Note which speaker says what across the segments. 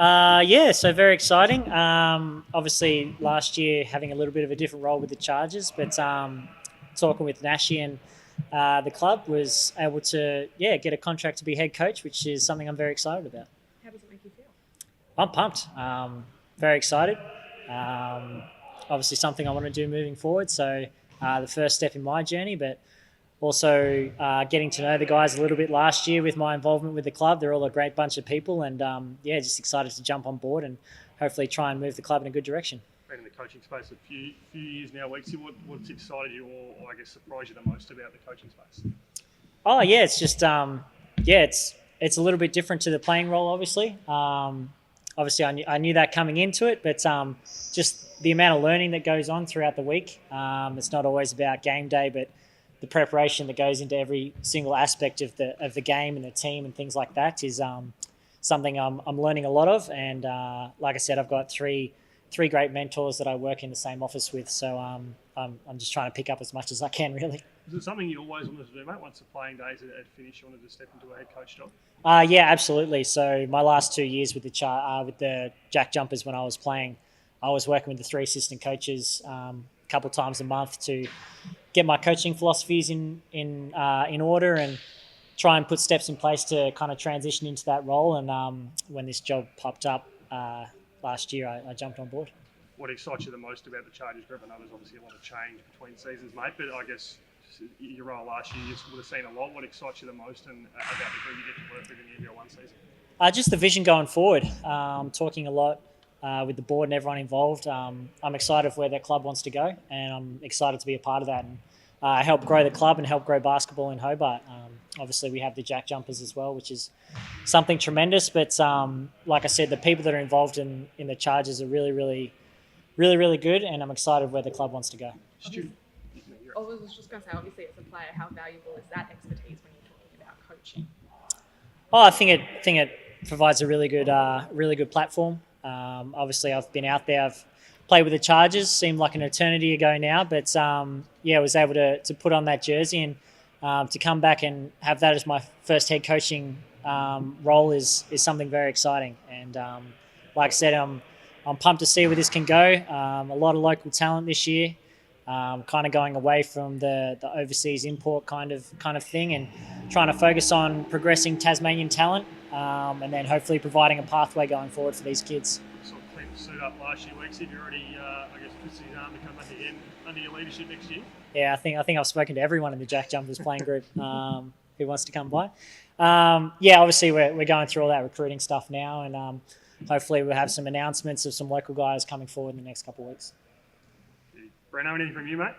Speaker 1: Yeah, so very exciting. Obviously, last year having a little bit of a different role with the Chargers, but talking with Nashi and the club was able to get a contract to be head coach, which is something I'm very excited about.
Speaker 2: How does it make you feel?
Speaker 1: I'm pumped. Very excited. Um, Obviously, something I want to do moving forward. So the first step in my journey, but also getting to know the guys a little bit last year with my involvement with the club. They're all a great bunch of people, and just excited to jump on board and hopefully try and move the club in a good direction.
Speaker 3: Been in the coaching space a few years now, Weeksy. What's excited you or I guess surprised you the most about the coaching space?
Speaker 1: Oh yeah, it's just it's a little bit different to the playing role, obviously. Obviously, I knew that coming into it, but just the amount of learning that goes on throughout the week. It's not always about game day, but the preparation that goes into every single aspect of the game and the team and things like that is something I'm learning a lot of. And like I said, I've got three great mentors that I work in the same office with. So I'm just trying to pick up as much as I can, really.
Speaker 3: Is it something you always wanted to do, mate? Once the playing days had finished, you wanted to step into a head coach job?
Speaker 1: Yeah, absolutely. So my last 2 years with the Jack Jumpers when I was playing, I was working with the three assistant coaches a couple times a month to get my coaching philosophies in order and try and put steps in place to kind of transition into that role. And when this job popped up last year, I jumped on board.
Speaker 3: What excites you the most about the Chargers group? I know there's obviously a lot of change between seasons, mate, but I guess your role last year, you would have seen a lot. What excites you the most and about the group you get to work with in the NBL one season?
Speaker 1: Just the vision going forward. Talking a lot with the board and everyone involved. I'm excited for where that club wants to go, and I'm excited to be a part of that and help grow the club and help grow basketball in Hobart. Obviously, we have the Jack Jumpers as well, which is something tremendous. But like I said, the people that are involved in the Chargers are really good, and I'm excited where the club wants to go.
Speaker 2: I was just going to say, obviously, as a player, how valuable is that expertise when you're talking about coaching?
Speaker 1: Oh, I think it provides a really good platform. Obviously, I've been out there. I've played with the Chargers. Seemed like an eternity ago now, but I was able to put on that jersey and to come back and have that as my first head coaching role is something very exciting. And like I said, I'm pumped to see where this can go. A lot of local talent this year. Kind of going away from the overseas import kind of thing and trying to focus on progressing Tasmanian talent and then hopefully providing a pathway going forward for these kids.
Speaker 3: Sort of cleaned the suit up last year, Weeks. Have you already, twisted his arm to come back again under your leadership next year?
Speaker 1: Yeah, I think I've spoken to everyone in the Jack Jumpers playing group who wants to come by. Obviously we're going through all that recruiting stuff now, and hopefully we'll have some announcements of some local guys coming forward in the next couple of weeks.
Speaker 3: Breno, anything from you, mate?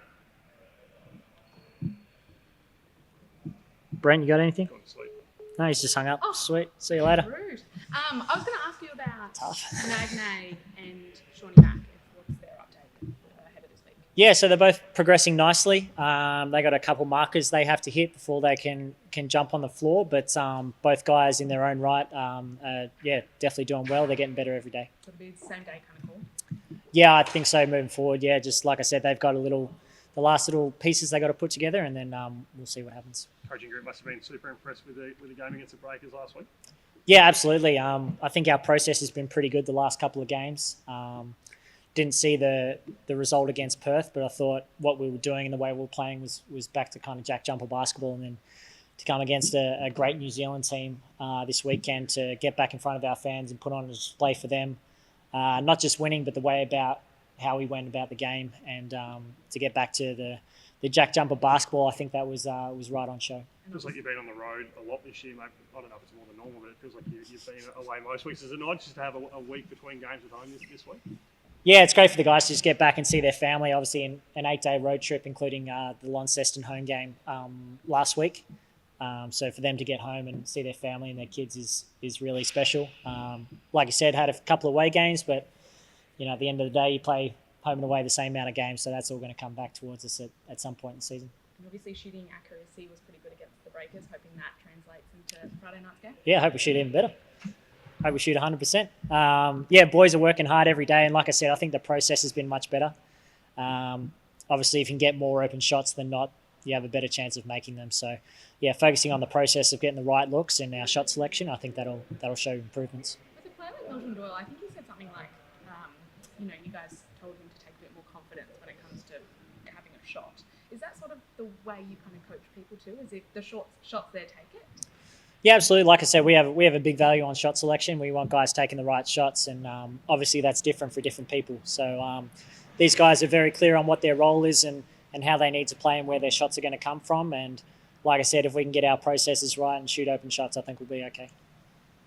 Speaker 1: Brent, you got anything?
Speaker 3: Gone to sleep.
Speaker 1: No, he's just hung up.
Speaker 2: Oh,
Speaker 1: Sweet. See you later.
Speaker 2: Rude. I was going to ask you about
Speaker 1: Tough.
Speaker 2: Nagnay and Shawnee Mack. What's their update ahead of this week?
Speaker 1: Yeah, so they're both progressing nicely. They got a couple markers they have to hit before they can jump on the floor, but both guys in their own right, definitely doing well. They're getting better every day.
Speaker 2: So it'll be the same day kind of call?
Speaker 1: Yeah, I think so moving forward. Yeah, just like I said, they've got the last little pieces they got to put together, and then we'll see what happens.
Speaker 3: Coaching group must have been super impressed with the game against the Breakers last week.
Speaker 1: Yeah, absolutely. I think our process has been pretty good the last couple of games. Didn't see the result against Perth, but I thought what we were doing and the way we were playing was back to kind of Jack Jumper basketball, and then to come against a great New Zealand team this weekend to get back in front of our fans and put on a display for them. Not just winning, but the way about how we went about the game, and to get back to the Jack Jumper basketball, I think that was right on show.
Speaker 3: It feels like you've been on the road a lot this year, mate. I don't know if it's more than normal, but it feels like you've been away most weeks. Is it nice just to have a week between games at home this week?
Speaker 1: Yeah, it's great for the guys to just get back and see their family. Obviously, in an 8-day road trip, including the Launceston home game last week. So for them to get home and see their family and their kids is really special. Like I said, had a couple of away games, but at the end of the day, you play home and away the same amount of games, so that's all going to come back towards us at some point in the season.
Speaker 2: And obviously shooting accuracy was pretty good against the Breakers, hoping that translates into Friday night's game.
Speaker 1: Yeah, I hope we shoot even better. Hope we shoot 100%. Boys are working hard every day, and like I said, I think the process has been much better. Obviously, if you can get more open shots than not, you have a better chance of making them. So, focusing on the process of getting the right looks and our shot selection, I think that'll show improvements.
Speaker 2: With a player like Elton Doyle, I think he said something like, you guys told him to take a bit more confidence when it comes to having a shot. Is that sort of the way you kind of coach people too? Is if the shots there, take it?
Speaker 1: Yeah, absolutely. Like I said, we have a big value on shot selection. We want guys taking the right shots, and obviously that's different for different people. So these guys are very clear on what their role is and how they need to play and where their shots are going to come from. And like I said, if we can get our processes right and shoot open shots, I think we'll be okay.